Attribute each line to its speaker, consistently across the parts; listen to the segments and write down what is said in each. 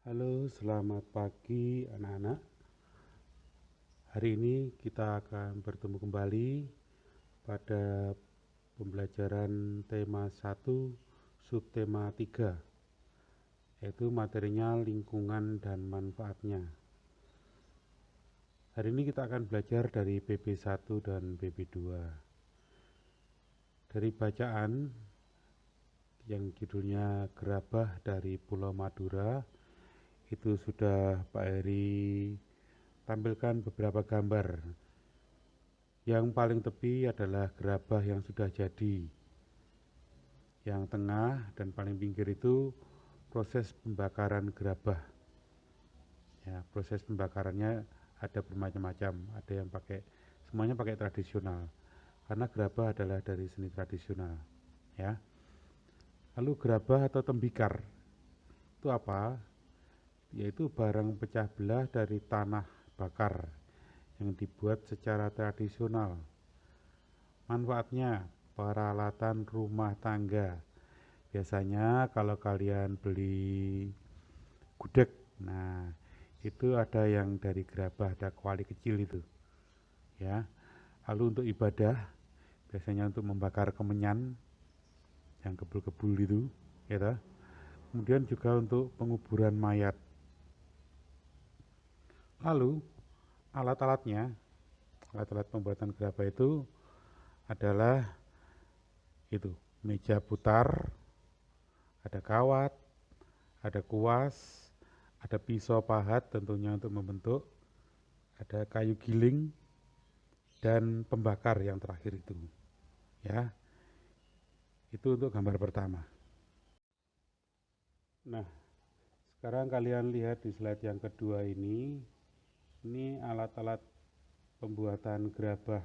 Speaker 1: Halo, selamat pagi anak-anak. Hari ini kita akan bertemu kembali pada pembelajaran tema 1, subtema 3, yaitu materinya lingkungan dan manfaatnya. Hari ini kita akan belajar dari BB1 dan BB2. Dari bacaan yang judulnya Gerabah dari Pulau Madura, itu sudah Pak Heri tampilkan beberapa gambar. Yang paling tepi adalah gerabah yang sudah jadi. Yang tengah dan paling pinggir itu proses pembakaran gerabah. Ya, proses pembakarannya ada bermacam-macam. Ada yang semuanya pakai tradisional. Karena gerabah adalah dari seni tradisional. Ya. Lalu gerabah atau tembikar itu apa? Yaitu barang pecah belah dari tanah bakar yang dibuat secara tradisional. Manfaatnya, peralatan rumah tangga. Biasanya kalau kalian beli gudeg, nah itu ada yang dari gerabah, ada kuali kecil itu, ya. Lalu untuk ibadah, biasanya untuk membakar kemenyan yang kebul-kebul itu, ya. Kemudian juga untuk penguburan mayat. Lalu alat-alatnya, alat-alat pembuatan gerabah itu adalah itu meja putar, ada kawat, ada kuas, ada pisau pahat tentunya untuk membentuk, ada kayu giling, dan pembakar yang terakhir itu. Ya, itu untuk gambar pertama. Nah, sekarang kalian lihat di slide yang kedua ini alat-alat pembuatan gerabah.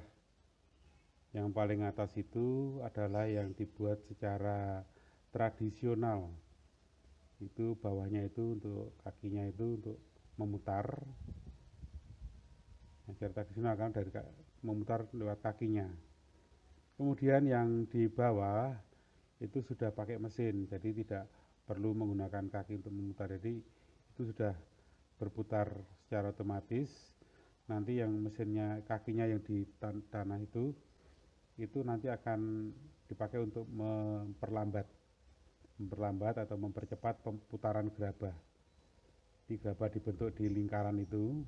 Speaker 1: Yang paling atas itu adalah yang dibuat secara tradisional. Itu bawahnya itu untuk kakinya itu untuk memutar. Secara tradisional kan dari memutar lewat kakinya. Kemudian yang di bawah itu sudah pakai mesin, jadi tidak perlu menggunakan kaki untuk memutar. Jadi itu sudah berputar secara otomatis. Nanti yang mesinnya, kakinya yang di tanah itu nanti akan dipakai untuk memperlambat atau mempercepat putaran gerabah. Di gerabah dibentuk di lingkaran itu,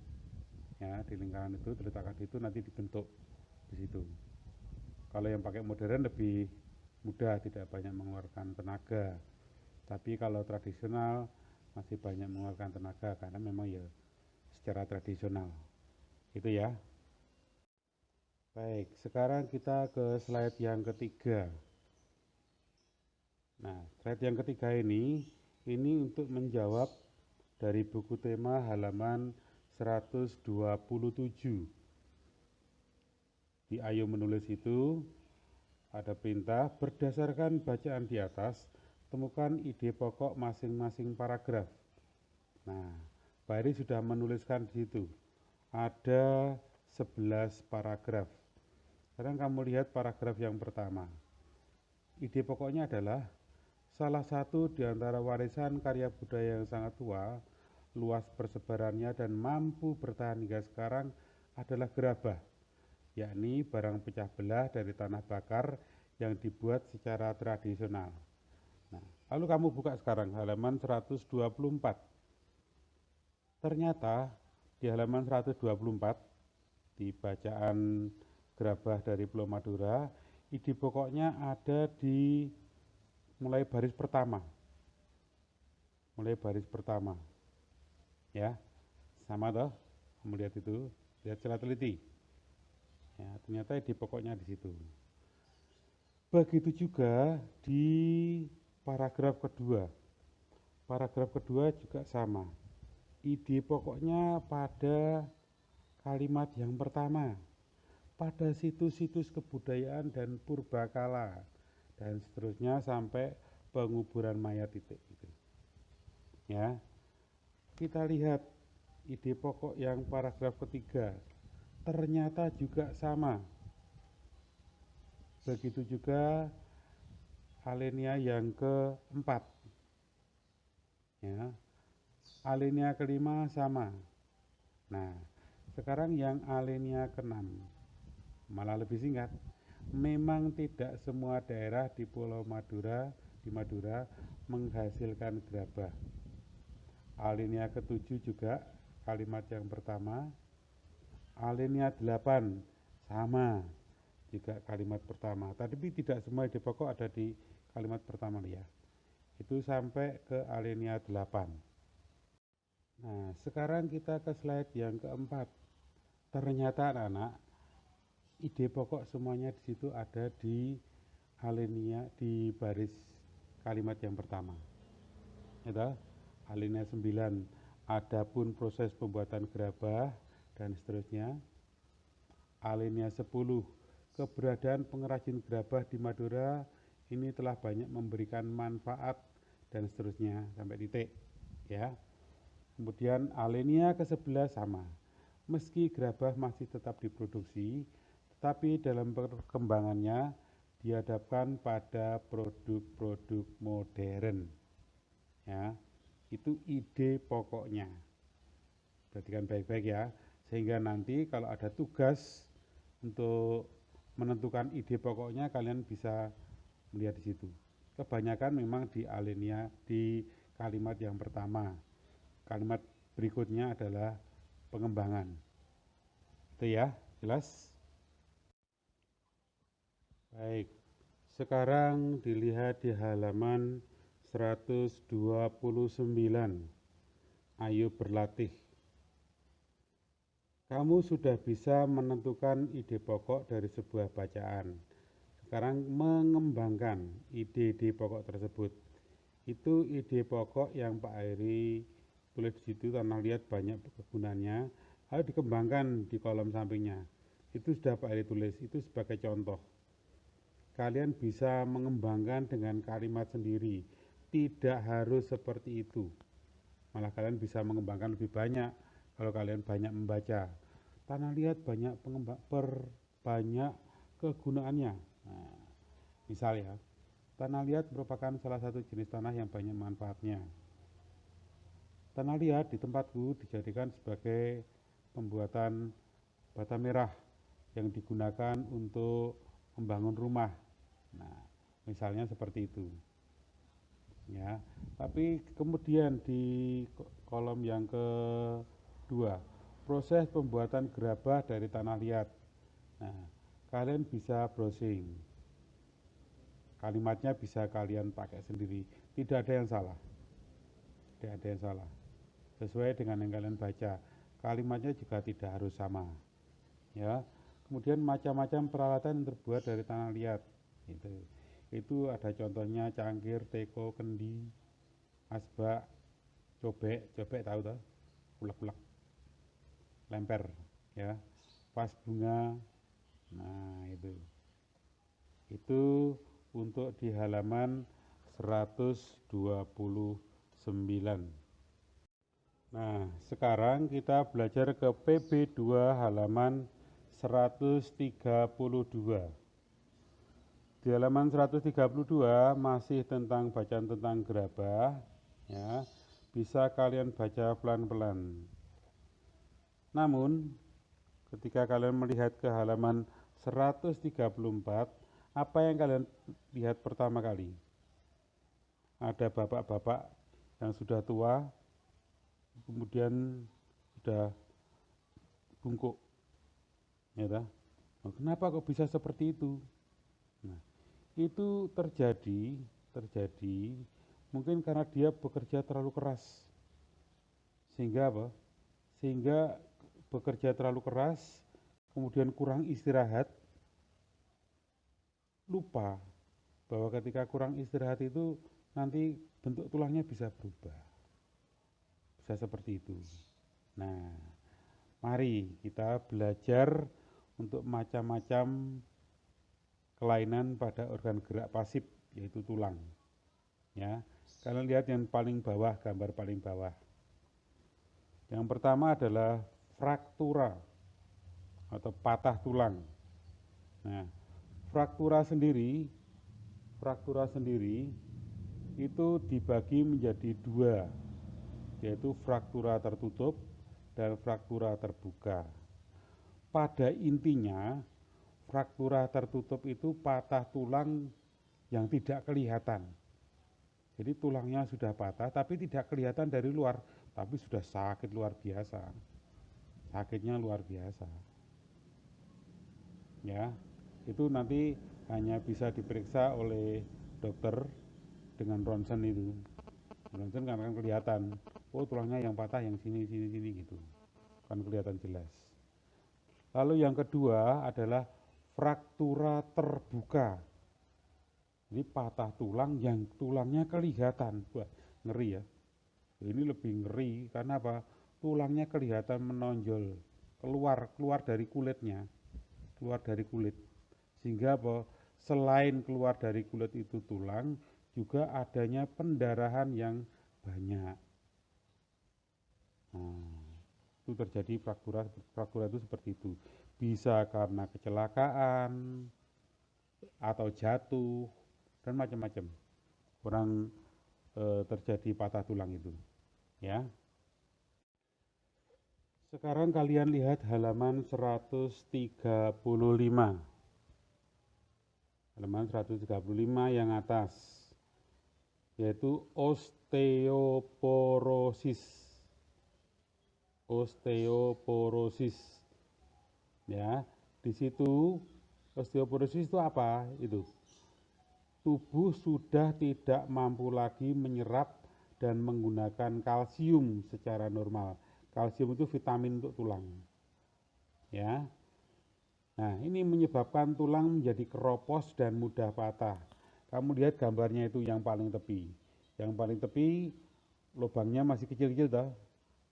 Speaker 1: ya, di lingkaran itu diletakkan itu nanti dibentuk di situ. Kalau yang pakai modern lebih mudah, tidak banyak mengeluarkan tenaga. Tapi kalau tradisional masih banyak mengeluarkan tenaga karena memang ya secara tradisional. Itu ya. Baik, sekarang kita ke slide yang ketiga. Nah, slide yang ketiga ini untuk menjawab dari buku tema halaman 127. Di Ayo Menulis itu ada perintah berdasarkan bacaan di atas, temukan ide pokok masing-masing paragraf. Nah, Pak Heri sudah menuliskan di situ. Ada 11 paragraf. Sekarang kamu lihat paragraf yang pertama. Ide pokoknya adalah salah satu di antara warisan karya budaya yang sangat tua, luas persebarannya dan mampu bertahan hingga sekarang adalah gerabah, yakni barang pecah belah dari tanah bakar yang dibuat secara tradisional. Nah, lalu kamu buka sekarang halaman 124. Ternyata di halaman 124 di bacaan gerabah dari Pulau Madura, ide pokoknya ada di mulai baris pertama. Mulai baris pertama. Ya. Sama toh? Kamu lihat itu, lihat secara teliti. Ya, ternyata ide pokoknya di situ. Begitu juga di paragraf kedua. Paragraf kedua juga sama. Ide pokoknya pada kalimat yang pertama, pada situs-situs kebudayaan dan purbakala, dan seterusnya sampai penguburan mayat titik itu. Ya, kita lihat ide pokok yang paragraf ketiga, ternyata juga sama. Begitu juga alinea yang keempat. Ya, alinea kelima sama. Nah, sekarang yang alinea keenam malah lebih singkat. Memang tidak semua daerah di Pulau Madura, di Madura menghasilkan gerabah. Alinea ketujuh juga kalimat yang pertama. Alinea 8 sama juga kalimat pertama. Tapi tidak semua ide pokok ada di kalimat pertama ya. Itu sampai ke alinea 8. Nah, sekarang kita ke slide yang keempat. Ternyata anak-anak, ide pokok semuanya di situ ada di alinea di baris kalimat yang pertama. Itu alinea 9. Adapun proses pembuatan gerabah dan seterusnya. Alinea 10. Keberadaan pengrajin gerabah di Madura ini telah banyak memberikan manfaat dan seterusnya sampai titik ya. Kemudian alinea ke-11 sama. Meski gerabah masih tetap diproduksi, tetapi dalam perkembangannya dihadapkan pada produk-produk modern. Ya, itu ide pokoknya. Perhatikan baik-baik ya, sehingga nanti kalau ada tugas untuk menentukan ide pokoknya kalian bisa melihat di situ. Kebanyakan memang di alinea di kalimat yang pertama. Kalimat berikutnya adalah pengembangan. Itu ya, jelas? Baik, sekarang dilihat di halaman 129. Ayo berlatih. Kamu sudah bisa menentukan ide pokok dari sebuah bacaan. Sekarang mengembangkan ide-ide pokok tersebut. Itu ide pokok yang Pak Heri tulis di situ, tanah liat banyak kegunaannya, harus dikembangkan di kolom sampingnya. Itu sudah Pak Heri tulis, itu sebagai contoh. Kalian bisa mengembangkan dengan kalimat sendiri, tidak harus seperti itu. Malah kalian bisa mengembangkan lebih banyak kalau kalian banyak membaca. Tanah liat banyak banyak kegunaannya. Nah, misal ya, tanah liat merupakan salah satu jenis tanah yang banyak manfaatnya. Tanah liat di tempatku dijadikan sebagai pembuatan bata merah yang digunakan untuk membangun rumah. Nah, misalnya seperti itu. Ya, tapi kemudian di kolom yang kedua, proses pembuatan gerabah dari tanah liat. Nah, kalian bisa browsing. Kalimatnya bisa kalian pakai sendiri. Tidak ada yang salah. Tidak ada yang salah. Sesuai dengan yang kalian baca. Kalimatnya juga tidak harus sama. Ya. Kemudian macam-macam peralatan yang terbuat dari tanah liat. Itu ada contohnya cangkir, teko, kendi, asbak, cobek tahu toh? Ulek-ulek, lemper, ya, vas bunga. Nah, itu untuk di halaman 129. Nah, sekarang kita belajar ke PB2 halaman 132. Di halaman 132 masih tentang bacaan tentang gerabah, ya. Bisa kalian baca pelan-pelan. Namun, ketika kalian melihat ke halaman 134, apa yang kalian lihat pertama kali? Ada bapak-bapak yang sudah tua, kemudian sudah bungkuk. Ya, kenapa kok bisa seperti itu? Nah, itu terjadi mungkin karena dia bekerja terlalu keras. Sehingga apa? Sehingga bekerja terlalu keras, kemudian kurang istirahat, lupa bahwa ketika kurang istirahat itu nanti bentuk tulangnya bisa berubah. Bisa seperti itu. Nah, mari kita belajar untuk macam-macam kelainan pada organ gerak pasif, yaitu tulang. Ya, kalian lihat yang paling bawah, gambar paling bawah. Yang pertama adalah fraktura atau patah tulang. Nah, fraktura sendiri itu dibagi menjadi dua. yaitu fraktura tertutup dan fraktura terbuka. Pada intinya, fraktura tertutup itu patah tulang yang tidak kelihatan. Jadi tulangnya sudah patah tapi tidak kelihatan dari luar, tapi sudah sakit luar biasa. Sakitnya luar biasa. Ya, itu nanti hanya bisa diperiksa oleh dokter dengan ronsen itu. Ronsen kan akan kelihatan, oh tulangnya yang patah yang sini gitu. Kan kelihatan jelas. Lalu yang kedua adalah fraktura terbuka. Ini patah tulang yang tulangnya kelihatan. Wah, ngeri ya. Ini lebih ngeri karena apa? Tulangnya kelihatan menonjol, keluar dari kulitnya, keluar dari kulit. Sehingga apa? Selain keluar dari kulit itu tulang, juga adanya pendarahan yang banyak. Nah, itu terjadi fraktura itu seperti itu. Bisa karena kecelakaan atau jatuh dan macam-macam. Orang terjadi patah tulang itu, ya. Sekarang kalian lihat halaman 135. Halaman 135 yang atas, yaitu osteoporosis. Osteoporosis. Ya, di situ osteoporosis itu apa? Itu tubuh sudah tidak mampu lagi menyerap dan menggunakan kalsium secara normal. Kalsium itu vitamin untuk tulang. Ya. Nah, ini menyebabkan tulang menjadi keropos dan mudah patah. Kamu lihat gambarnya itu yang paling tepi. Yang paling tepi lubangnya masih kecil-kecil toh.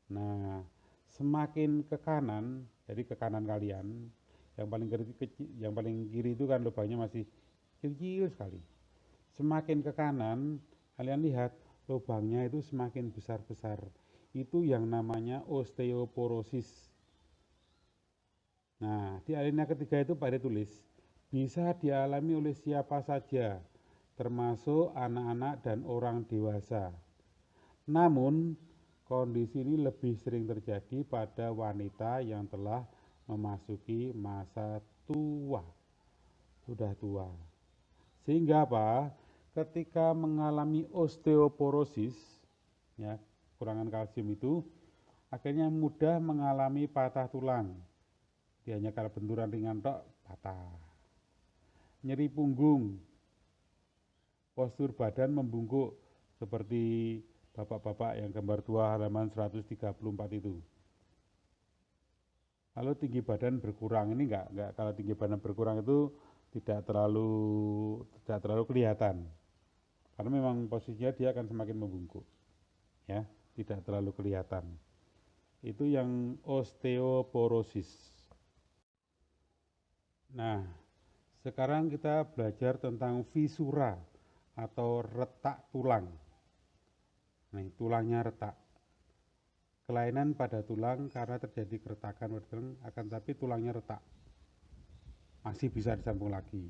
Speaker 1: Nah, semakin ke kanan, jadi ke kanan kalian, yang paling kiri itu kan lubangnya masih kecil sekali. Semakin ke kanan, kalian lihat lubangnya itu semakin besar-besar. Itu yang namanya osteoporosis. Nah, di alinea ketiga itu Pak Ade tulis, bisa dialami oleh siapa saja, termasuk anak-anak dan orang dewasa. Namun, kondisi ini lebih sering terjadi pada wanita yang telah memasuki masa tua, sudah tua. Sehingga apa? Ketika mengalami osteoporosis, ya, kurangan kalsium itu, akhirnya mudah mengalami patah tulang. Dia hanya kalau benturan ringan tok patah. Nyeri punggung, postur badan membungkuk seperti bapak-bapak yang gambar 2 halaman 134 itu. Lalu tinggi badan berkurang, ini enggak kalau tinggi badan berkurang itu tidak terlalu kelihatan. Karena memang posisinya dia akan semakin membungkuk. Ya, tidak terlalu kelihatan. Itu yang osteoporosis. Nah, sekarang kita belajar tentang fisura atau retak tulang. Nah, tulangnya retak. Kelainan pada tulang karena terjadi keretakan akan tapi tulangnya retak. Masih bisa disambung lagi.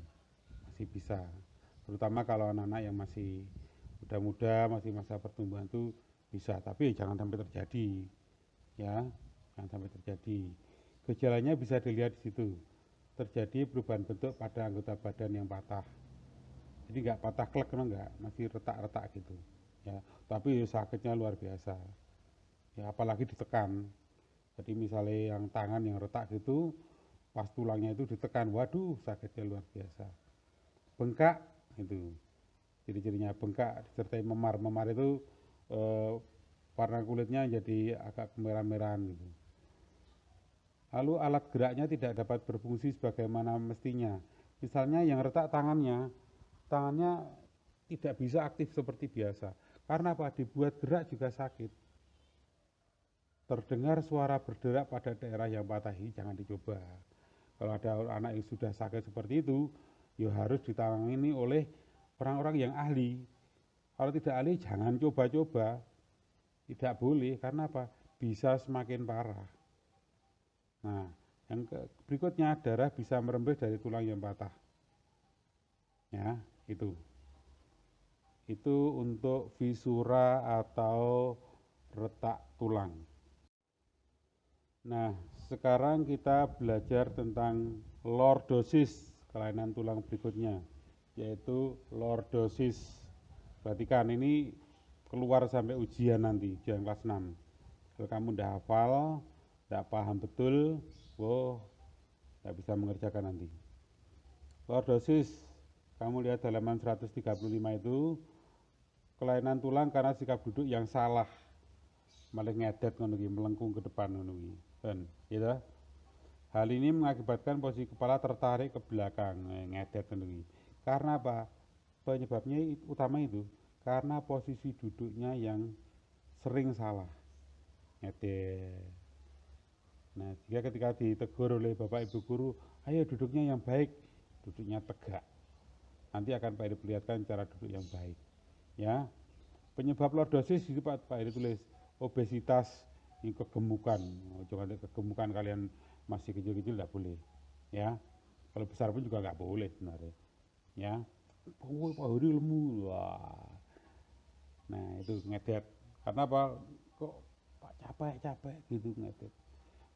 Speaker 1: Masih bisa. Terutama kalau anak-anak yang masih muda-muda, masih masa pertumbuhan itu bisa, tapi jangan sampai terjadi. Ya, jangan sampai terjadi. Gejalanya bisa dilihat di situ. Terjadi perubahan bentuk pada anggota badan yang patah. Jadi nggak patah klek, enggak, masih retak-retak gitu. Ya, tapi sakitnya luar biasa. Ya, apalagi ditekan. Jadi misalnya yang tangan yang retak gitu, pas tulangnya itu ditekan, waduh sakitnya luar biasa. Bengkak itu, ciri-cirinya bengkak disertai memar. Memar itu warna kulitnya jadi agak kemerah-merahan gitu. Lalu alat geraknya tidak dapat berfungsi sebagaimana mestinya. Misalnya yang retak tangannya tidak bisa aktif seperti biasa. Karena apa? Dibuat gerak juga sakit. Terdengar suara berderak pada daerah yang patah, jangan dicoba. Kalau ada anak yang sudah sakit seperti itu, ya harus ditangani oleh orang-orang yang ahli. Kalau tidak ahli, jangan coba-coba. Tidak boleh, karena apa? Bisa semakin parah. Nah, yang berikutnya, darah bisa merembes dari tulang yang patah. Ya, itu. Itu untuk fisura atau retak tulang. Nah, sekarang kita belajar tentang lordosis, kelainan tulang berikutnya, yaitu lordosis. Perhatikan, ini keluar sampai ujian nanti, ujian kelas 6. Kalau kamu udah hafal, tidak paham betul, tidak bisa mengerjakan nanti. Lordosis, kamu lihat halaman 135 itu, kelainan tulang karena sikap duduk yang salah, malah ngedet melengkung ke depan kan, gitu. Hal ini mengakibatkan posisi kepala tertarik ke belakang, ngedet karena apa? Penyebabnya utama itu karena posisi duduknya yang sering salah, ngedet. Nah, jika ketika ditegur oleh bapak ibu guru, ayo duduknya yang baik, duduknya tegak, nanti akan Pak Edi perlihatkan cara duduk yang baik, ya. Penyebab lordosis itu Pak Edi tulis obesitas, ini kegemukan. Jangan kegemukan kalian masih kecil-kecil tidak boleh, ya. Kalau besar pun juga nggak boleh sebenarnya, ya. Pak Edi lemu, wah. Nah itu ngedet. Karena apa? Kok Pak capek gitu ngedet.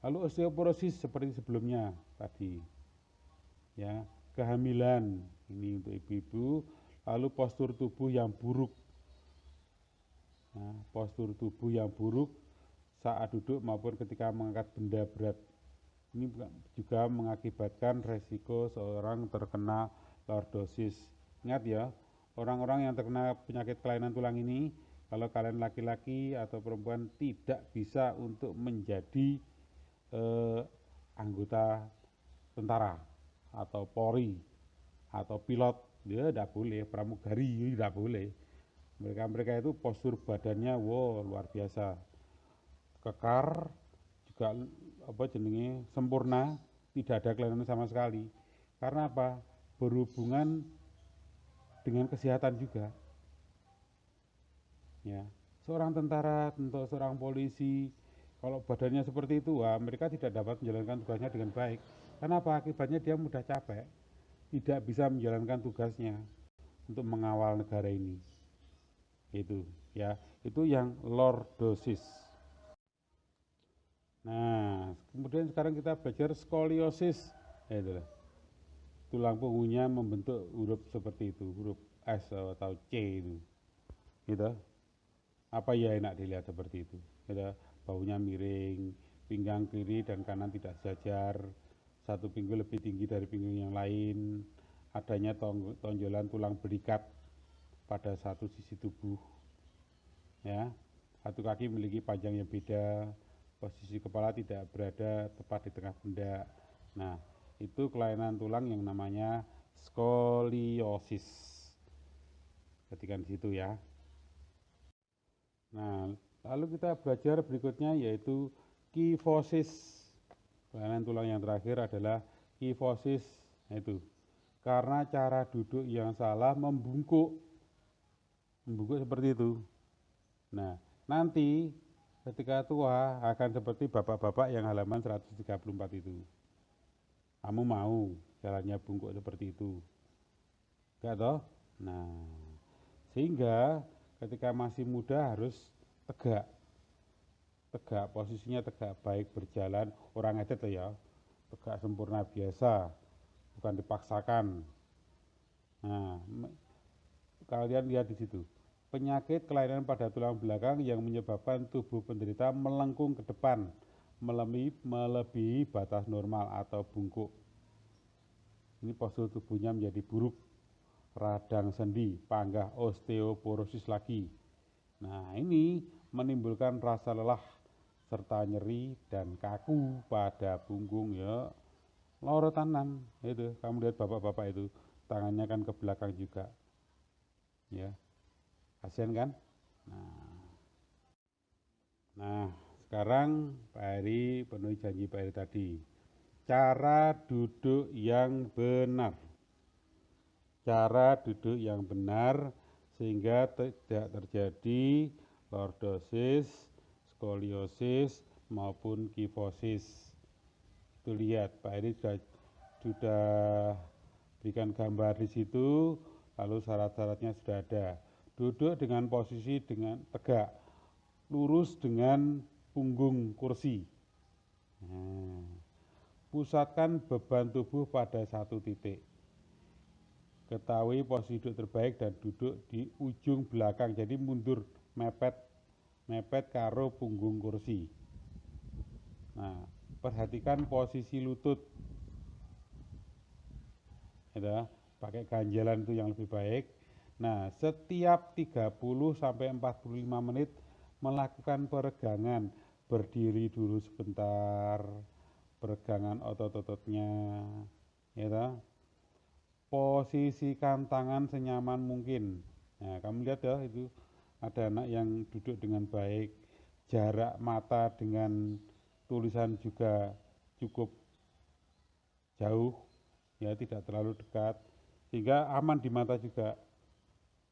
Speaker 1: Lalu osteoporosis seperti sebelumnya tadi, ya. Kehamilan ini untuk ibu-ibu. Lalu postur tubuh yang buruk. Nah, postur tubuh yang buruk saat duduk maupun ketika mengangkat benda berat. Ini juga mengakibatkan resiko seorang terkena lordosis. Ingat ya, orang-orang yang terkena penyakit kelainan tulang ini, kalau kalian laki-laki atau perempuan tidak bisa untuk menjadi anggota tentara atau Polri atau pilot, dia tidak boleh, pramugari tidak boleh. Mereka itu postur badannya luar biasa, kekar, juga sempurna, tidak ada kelainan sama sekali. Karena apa? Berhubungan dengan kesehatan juga, ya. Seorang tentara, tentu seorang polisi, kalau badannya seperti itu, mereka tidak dapat menjalankan tugasnya dengan baik. Kenapa? Akibatnya dia mudah capek, tidak bisa menjalankan tugasnya untuk mengawal negara ini. Itu, ya, itu yang lordosis. Nah, kemudian sekarang kita belajar skoliosis, itulah. Tulang punggungnya membentuk huruf seperti itu, huruf S atau C itu, gitu. Apa ya enak dilihat seperti itu, gitu. Baunya miring, pinggang kiri dan kanan tidak sejajar, satu pinggul lebih tinggi dari pinggul yang lain, adanya tonjolan tulang belikat pada satu sisi tubuh, ya. Satu kaki memiliki panjang yang beda, posisi kepala tidak berada tepat di tengah pundak. Nah, itu kelainan tulang yang namanya skoliosis. Perhatikan di situ ya. Nah, lalu kita belajar berikutnya yaitu kifosis. Kelainan tulang yang terakhir adalah kifosis. Nah, itu karena cara duduk yang salah membungkuk seperti itu. Nah, nanti ketika tua akan seperti bapak-bapak yang halaman 134 itu. Kamu mau jalannya bungkuk seperti itu? Enggak toh? Nah, sehingga ketika masih muda harus tegak, posisinya tegak, baik berjalan, orang edet ya, tegak sempurna biasa, bukan dipaksakan. Nah, kalian lihat di situ, penyakit kelainan pada tulang belakang yang menyebabkan tubuh penderita melengkung ke depan, melebihi batas normal atau bungkuk. Ini postur tubuhnya menjadi buruk, radang sendi, panggah, osteoporosis lagi. Nah, ini menimbulkan rasa lelah serta nyeri dan kaku pada punggung, ya. Lorotanan itu, kamu lihat bapak-bapak itu tangannya kan ke belakang juga, ya. Kasihan kan? Nah, sekarang Pak Heri penuhi janji Pak Heri tadi. Cara duduk yang benar. Cara duduk yang benar sehingga tidak terjadi lordosis, skoliosis maupun kifosis. Itu lihat Pak Heri sudah berikan gambar di situ, lalu syarat-syaratnya sudah ada. Duduk dengan posisi dengan tegak, lurus dengan punggung kursi. Nah, pusatkan beban tubuh pada satu titik. Ketahui posisi duduk terbaik dan duduk di ujung belakang, jadi mundur mepet karo punggung kursi. Nah, perhatikan posisi lutut. Ya, pakai ganjalan itu yang lebih baik. Nah, setiap 30 sampai 45 menit melakukan peregangan, berdiri dulu sebentar, peregangan otot-ototnya, ya. Posisikan tangan senyaman mungkin. Nah, kamu lihat ya, itu ada anak yang duduk dengan baik, jarak mata dengan tulisan juga cukup jauh, ya, tidak terlalu dekat, sehingga aman di mata juga,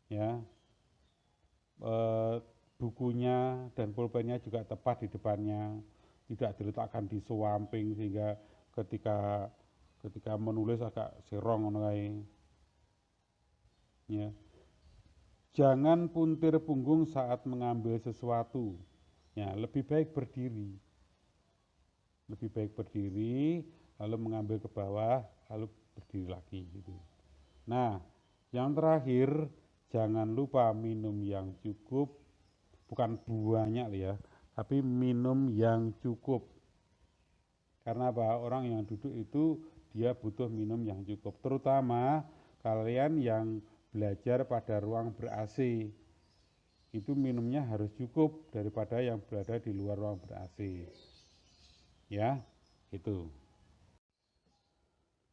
Speaker 1: ya. Bukunya dan pulpennya juga tepat di depannya, tidak diletakkan di samping sehingga ketika menulis agak serong, ya. Jangan puntir punggung saat mengambil sesuatu, ya. Lebih baik berdiri, lalu mengambil ke bawah, lalu berdiri lagi gitu. Nah, yang terakhir, jangan lupa minum yang cukup, bukan banyak ya, tapi minum yang cukup. Karena apa? Orang yang duduk itu dia butuh minum yang cukup, terutama kalian yang belajar pada ruang ber-AC. Itu minumnya harus cukup daripada yang berada di luar ruang ber-AC. Ya, itu.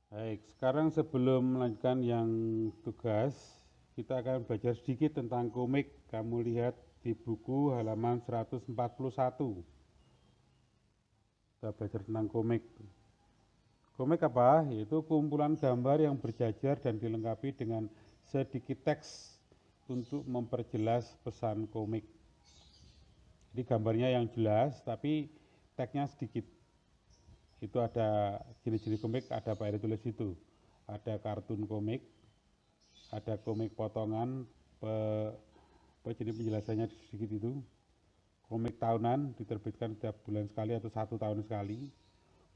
Speaker 1: Baik, sekarang sebelum melanjutkan yang tugas, kita akan belajar sedikit tentang komik. Kamu lihat di buku halaman 141. Kita belajar tentang komik. Komik apa? Yaitu kumpulan gambar yang berjajar dan dilengkapi dengan sedikit teks untuk memperjelas pesan komik. Jadi gambarnya yang jelas, tapi teksnya sedikit. Itu ada jenis-jenis komik, ada Pak Eri tulis itu. Ada kartun komik, ada komik potongan, jadi penjelasannya sedikit itu. Komik tahunan diterbitkan setiap bulan sekali atau 1 tahun sekali.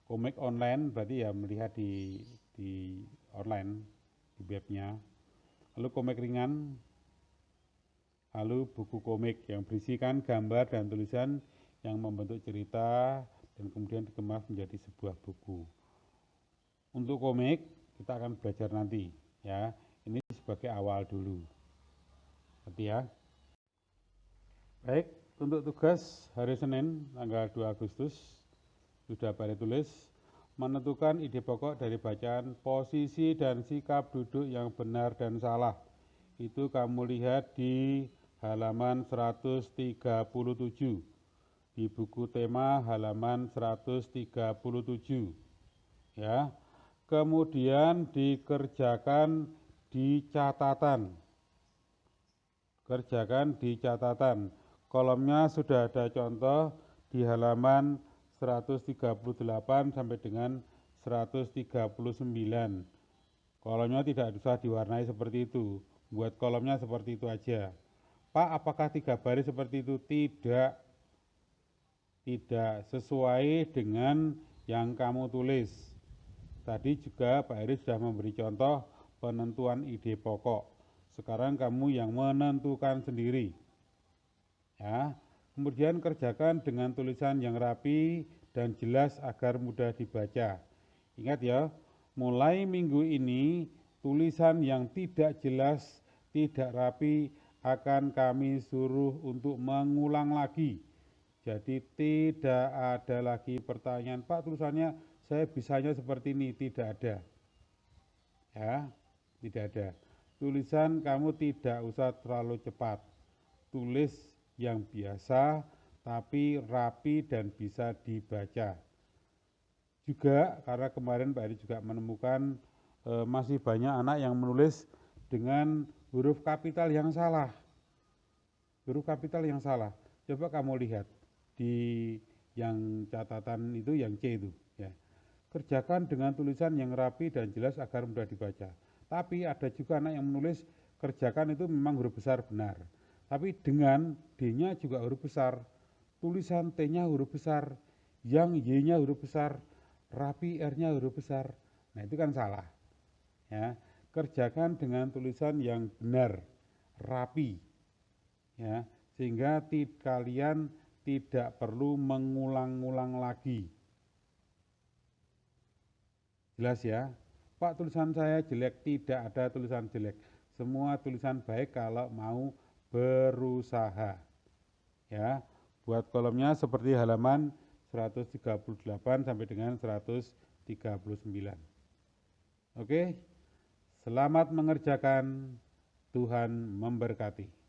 Speaker 1: Komik online berarti ya melihat di online, di webnya. Lalu komik ringan, lalu buku komik yang berisikan gambar dan tulisan yang membentuk cerita dan kemudian dikemas menjadi sebuah buku. Untuk komik kita akan belajar nanti, ya. Ini sebagai awal dulu. Nanti ya. Baik, untuk tugas hari Senin tanggal 2 Agustus sudah Pak tulis, menentukan ide pokok dari bacaan posisi dan sikap duduk yang benar dan salah. Itu kamu lihat di halaman 137. Di buku tema halaman 137, ya. Kemudian dikerjakan di catatan. Kolomnya sudah ada contoh di halaman 138 sampai dengan 139. Kolomnya tidak usah diwarnai seperti itu. Buat kolomnya seperti itu aja. Pak, apakah 3 baris seperti itu? Tidak sesuai dengan yang kamu tulis. Tadi juga Pak Heri sudah memberi contoh penentuan ide pokok. Sekarang kamu yang menentukan sendiri. Ya, kemudian kerjakan dengan tulisan yang rapi dan jelas agar mudah dibaca. Ingat ya, mulai minggu ini tulisan yang tidak jelas, tidak rapi akan kami suruh untuk mengulang lagi. Jadi tidak ada lagi pertanyaan, Pak tulisannya saya bisanya seperti ini, tidak ada. Ya, tidak ada. Tulisan kamu tidak usah terlalu cepat. Tulis yang biasa tapi rapi dan bisa dibaca. Juga karena kemarin Pak Eri juga menemukan masih banyak anak yang menulis dengan huruf kapital yang salah. Coba kamu lihat di yang catatan itu, yang C itu, ya. Kerjakan dengan tulisan yang rapi dan jelas agar mudah dibaca. Tapi ada juga anak yang menulis kerjakan itu memang huruf besar benar, tapi dengan D-nya juga huruf besar. tulisan T-nya huruf besar, yang Y-nya huruf besar, rapi R-nya huruf besar. Nah, itu kan salah. Ya, kerjakan dengan tulisan yang benar, rapi. Ya, sehingga kalian tidak perlu mengulang-ulang lagi. Jelas ya? Pak, tulisan saya jelek. Tidak ada tulisan jelek. Semua tulisan baik kalau mau berusaha. Ya, buat kolomnya seperti halaman 138 sampai dengan 139. Oke, selamat mengerjakan. Tuhan memberkati.